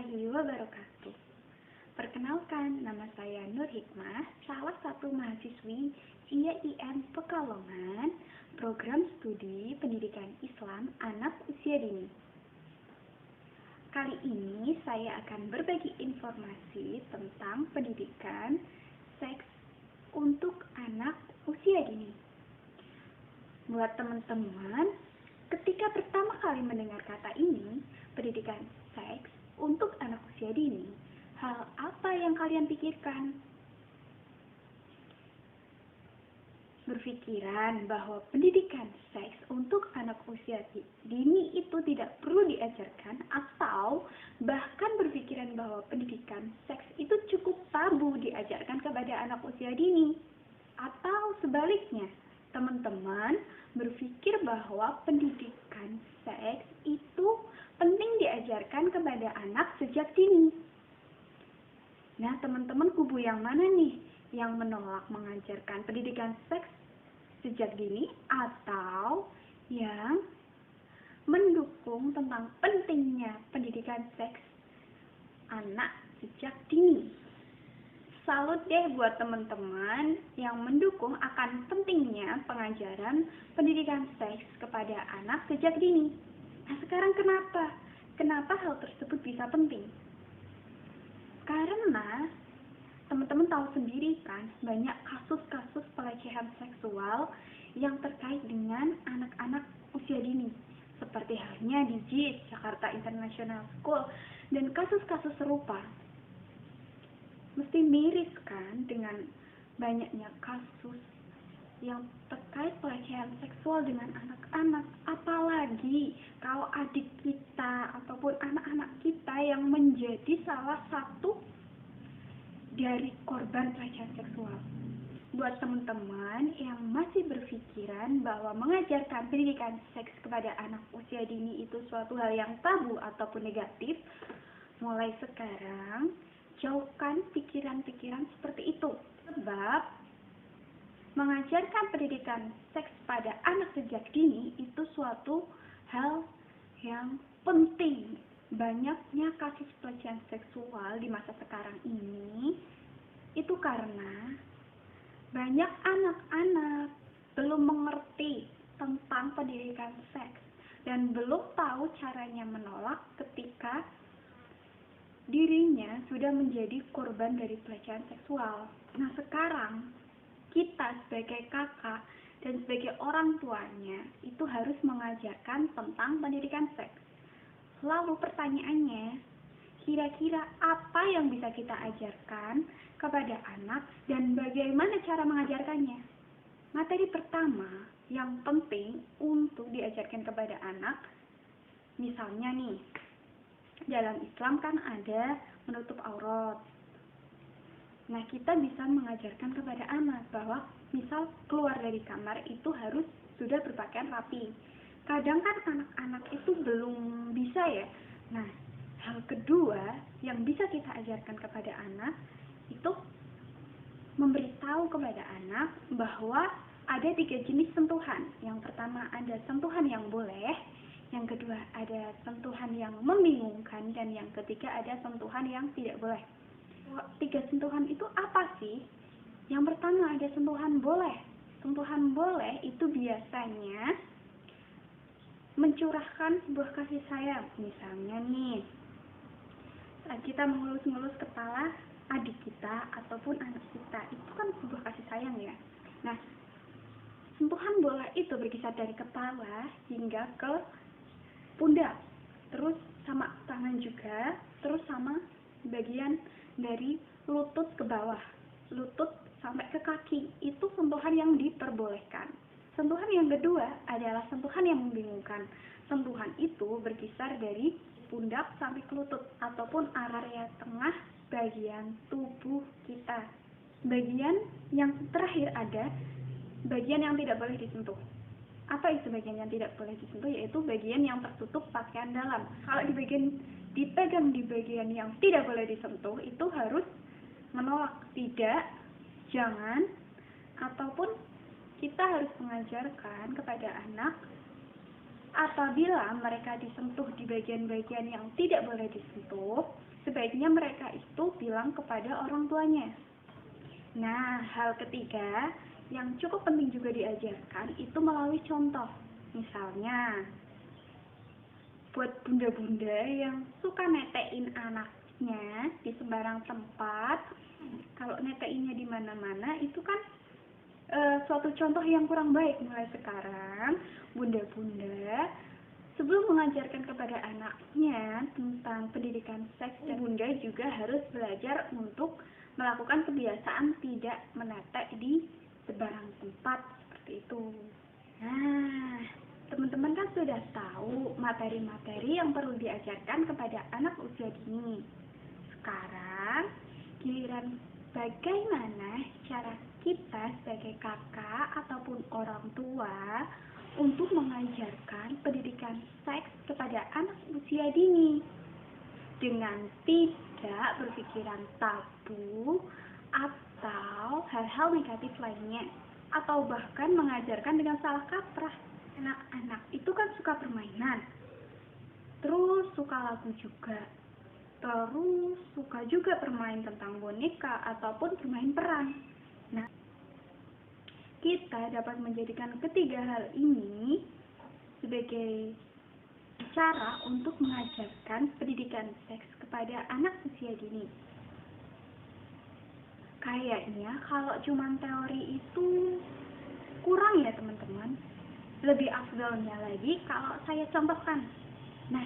warahmatullahi wabarakatuh. Perkenalkan, nama saya Nur Hikmah, salah satu mahasiswi IAIN Pekalongan, Program Studi Pendidikan Islam Anak Usia Dini. Kali ini saya akan berbagi informasi tentang pendidikan seks untuk anak usia dini. Buat teman-teman, ketika pertama kali mendengar kata ini, pendidikan seks untuk anak usia dini, hal apa yang kalian pikirkan? Berpikiran bahwa pendidikan seks untuk anak usia dini itu tidak perlu diajarkan, atau bahkan berpikiran bahwa pendidikan seks itu cukup tabu diajarkan kepada anak usia dini. Atau sebaliknya, teman-teman berpikir bahwa pendidikan seks itu penting diajarkan kepada anak sejak dini. Nah, teman-teman kubu yang mana nih? Yang menolak mengajarkan pendidikan seks sejak dini, atau yang mendukung tentang pentingnya pendidikan seks anak sejak dini? Salut deh buat teman-teman yang mendukung akan pentingnya pengajaran pendidikan seks kepada anak sejak dini. Nah, sekarang kenapa? Kenapa hal tersebut bisa penting? Karena teman-teman tahu sendiri kan, banyak kasus-kasus pelecehan seksual yang terkait dengan anak-anak usia dini. Seperti halnya di JIS, Jakarta International School, dan kasus-kasus serupa. Mesti miris kan dengan banyaknya kasus yang terkait pelecehan seksual dengan anak-anak. Apalagi kalau adik kita ataupun anak-anak kita yang menjadi salah satu dari korban pelecehan seksual. Buat teman-teman yang masih berpikiran bahwa mengajarkan pendidikan seks kepada anak usia dini itu suatu hal yang tabu ataupun negatif, mulai sekarang jauhkan pikiran-pikiran seperti itu. Sebab mengajarkan pendidikan seks pada anak sejak dini itu suatu hal yang penting. Banyaknya kasus pelecehan seksual di masa sekarang ini itu karena banyak anak-anak belum mengerti tentang pendidikan seks dan belum tahu caranya menolak ketika dirinya sudah menjadi korban dari pelecehan seksual. Nah, sekarang kita sebagai kakak dan sebagai orang tuanya itu harus mengajarkan tentang pendidikan seks. Lalu pertanyaannya, kira-kira apa yang bisa kita ajarkan kepada anak dan bagaimana cara mengajarkannya? Materi pertama yang penting untuk diajarkan kepada anak, misalnya nih, dalam Islam kan ada menutup aurat. Nah, kita bisa mengajarkan kepada anak bahwa misal keluar dari kamar itu harus sudah berpakaian rapi. Kadang kan anak-anak itu belum bisa ya. Nah, hal kedua yang bisa kita ajarkan kepada anak itu memberitahu kepada anak bahwa ada 3 jenis sentuhan. Yang pertama ada sentuhan yang boleh, yang kedua ada sentuhan yang membingungkan, dan yang ketiga ada sentuhan yang tidak boleh. 3 sentuhan itu apa sih? Yang pertama ada sentuhan boleh. Sentuhan boleh itu biasanya mencurahkan sebuah kasih sayang. Misalnya nih, saat kita mengelus-ngelus kepala adik kita ataupun anak kita, itu kan sebuah kasih sayang ya. Nah, sentuhan boleh itu berkisar dari kepala hingga ke pundak, terus sama tangan juga, terus sama bagian dari lutut ke bawah, lutut sampai ke kaki. Itu sentuhan yang diperbolehkan. Sentuhan yang kedua adalah sentuhan yang membingungkan. Sentuhan itu berkisar dari pundak sampai ke lutut ataupun area tengah bagian tubuh kita. Bagian yang terakhir ada bagian yang tidak boleh disentuh. Apa itu bagian yang tidak boleh disentuh? Yaitu bagian yang tertutup pakaian dalam. Kalau dipegang di bagian yang tidak boleh disentuh, itu harus menolak, tidak, jangan, ataupun kita harus mengajarkan kepada anak apabila mereka disentuh di bagian-bagian yang tidak boleh disentuh, sebaiknya mereka itu bilang kepada orang tuanya. Nah, hal ketiga yang cukup penting juga diajarkan itu melalui contoh. Misalnya, buat bunda-bunda yang suka netein anaknya di sembarang tempat, kalau neteinnya di mana-mana itu kan suatu contoh yang kurang baik. Mulai sekarang, bunda-bunda sebelum mengajarkan kepada anaknya tentang pendidikan seks, bunda juga harus belajar untuk melakukan kebiasaan tidak menetek di sembarang tempat seperti itu. Nah, teman-teman kan sudah tahu materi-materi yang perlu diajarkan kepada anak usia dini. Sekarang, giliran bagaimana cara kita sebagai kakak ataupun orang tua untuk mengajarkan pendidikan seks kepada anak usia dini dengan tidak berpikiran tabu atau hal-hal negatif lainnya, atau bahkan mengajarkan dengan salah kaprah. Anak-anak itu kan suka permainan, terus suka lagu juga, terus suka juga bermain tentang boneka ataupun bermain peran. Nah, kita dapat menjadikan ketiga hal ini sebagai cara untuk mengajarkan pendidikan seks kepada anak usia dini. Kayaknya kalau cuma teori itu kurang ya teman-teman. Lebih afdolnya lagi kalau saya contohkan. Nah,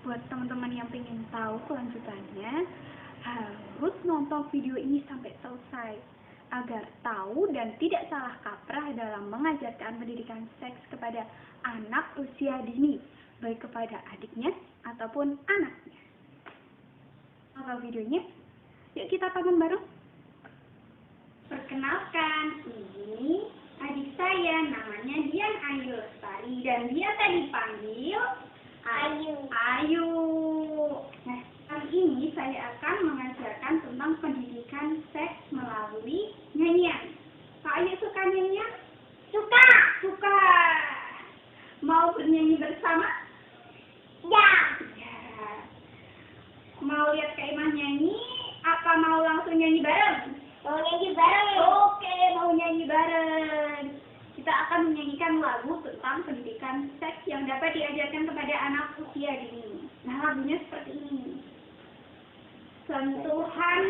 buat teman-teman yang ingin tahu kelanjutannya, harus nonton video ini sampai selesai agar tahu dan tidak salah kaprah dalam mengajarkan pendidikan seks kepada anak usia dini, baik kepada adiknya ataupun anaknya. Nonton videonya, yuk kita tonton bareng. Perkenalkan, ini adik saya, namanya Dian Ayu Lestari, dan dia tadi panggil Ayu. Nah, kali ini saya akan mengajarkan tentang pendidikan seks melalui nyanyian. Kak Ayu suka nyanyian? Suka. Mau bernyanyi bersama? Ya. Mau lihat Kak Imah nyanyi? Apa mau langsung nyanyi bareng? Mau nyanyi bareng. Oke, mau nyanyi bareng. Kita akan menyanyikan lagu tentang pendidikan seks yang dapat diajarkan kepada anak usia dini. Nah, lagunya seperti ini. Sentuhan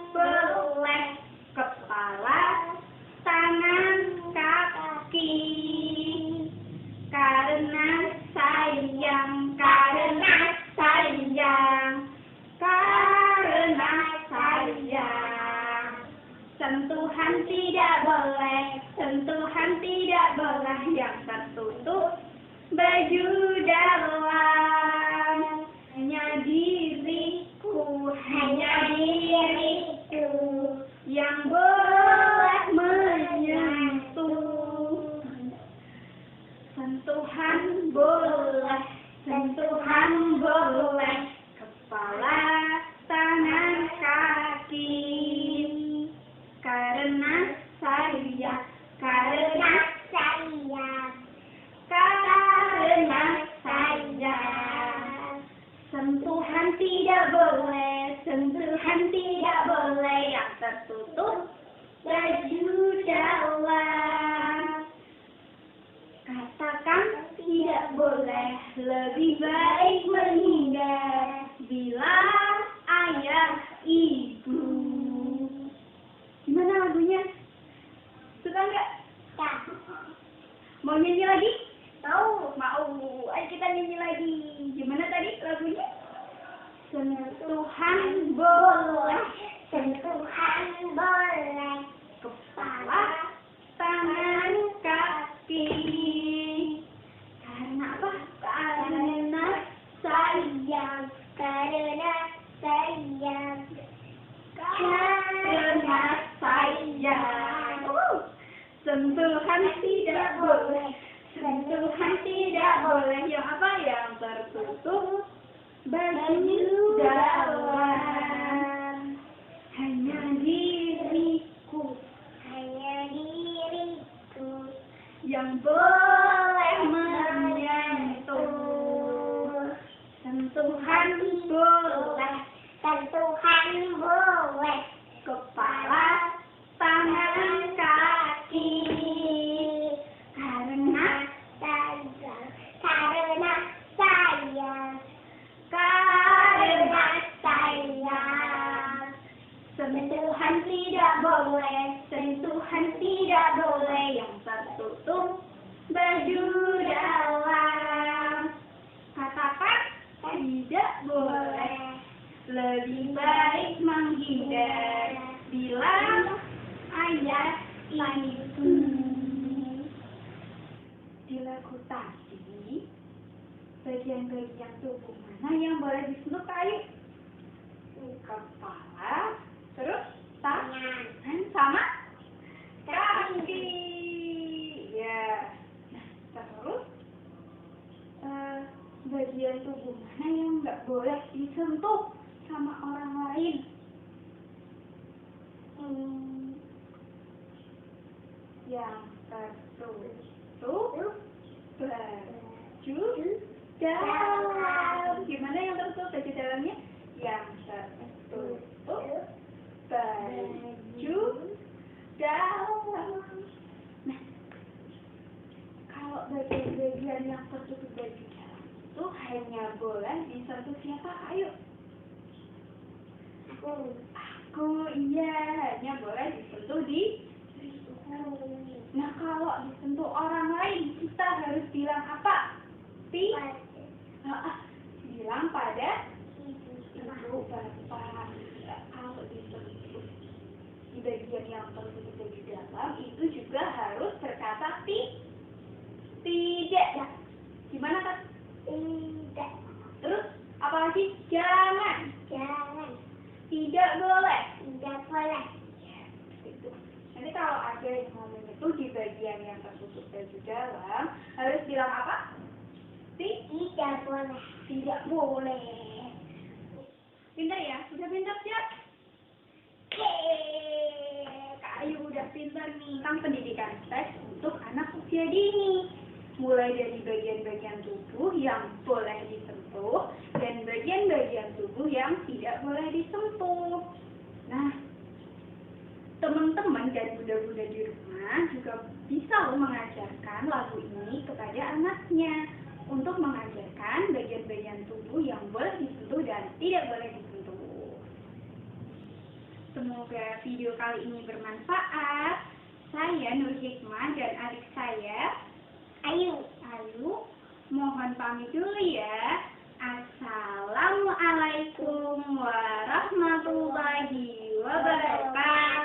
boleh, kepala, tangan, kaki. Karena sayang. Sentuhan tidak boleh yang tertutup baju dalam. Hanya diriku yang boleh menyentuh. Sentuhan boleh, kepala, tangan, kaki. Karena sayang. Sentuhan tidak boleh yang tertutup baju dalam. Katakan tidak boleh, lebih baik menghindar bila ayah ibu. Gimana lagunya? Suka nggak? Ya. Mau nyanyi lagi? Mau. Ayo kita nyanyi lagi. Gimana tadi lagunya? Sentuhan boleh, kepala, tangan, kaki. Karena apa? Karena sayang. Sentuhan tidak boleh yang apa? Yang tertutup baju dalam. Hanya diriku yang boleh menyentuh. Di lagu tadi, bagian-bagian tubuh mana yang boleh disentuh kayu? Kepala, terus tangan, sama kaki. Ya, nah terus bagian tubuh mana yang nggak boleh disentuh sama orang lain? Yang tertutup baju dalam. Gimana yang tertutup baju dalamnya? Yang tertutup baju dalam. Nah, kalau bagian-bagian yang tertutup baju dalam itu hanya boleh disentuh siapa? Ayo. Aku, iya, hanya boleh disentuh di. Nah, kalau disentuh orang lain, kita harus bilang apa? Bilang pada ibu bapak. Kalau disentuh di bagian yang tertutup baju dalam, itu juga harus berkata tidak. Gimana kan? Tidak. Terus apalagi? Jangan. Tidak boleh. Ya, itu. Nanti kalau ada yang ngomong itu di bagian yang tertutup baju dalam, harus bilang apa? Tidak boleh. Tidak boleh. Pintar ya? Udah pintar siap? Kak Ayu udah pintar nih tentang pendidikan seks untuk anak usia dini. Mulai dari bagian-bagian tubuh yang boleh disentuh dan bagian-bagian tubuh yang tidak boleh disentuh. Nah, teman-teman dan bunda-bunda di rumah juga bisa mengajarkan lagu ini kepada anaknya untuk mengajarkan bagian-bagian tubuh yang boleh disentuh dan tidak boleh disentuh. Semoga video kali ini bermanfaat. Saya Nur Hikmah dan adik saya Ayu. Mohon pamit dulu ya. Assalamualaikum warahmatullahi wabarakatuh.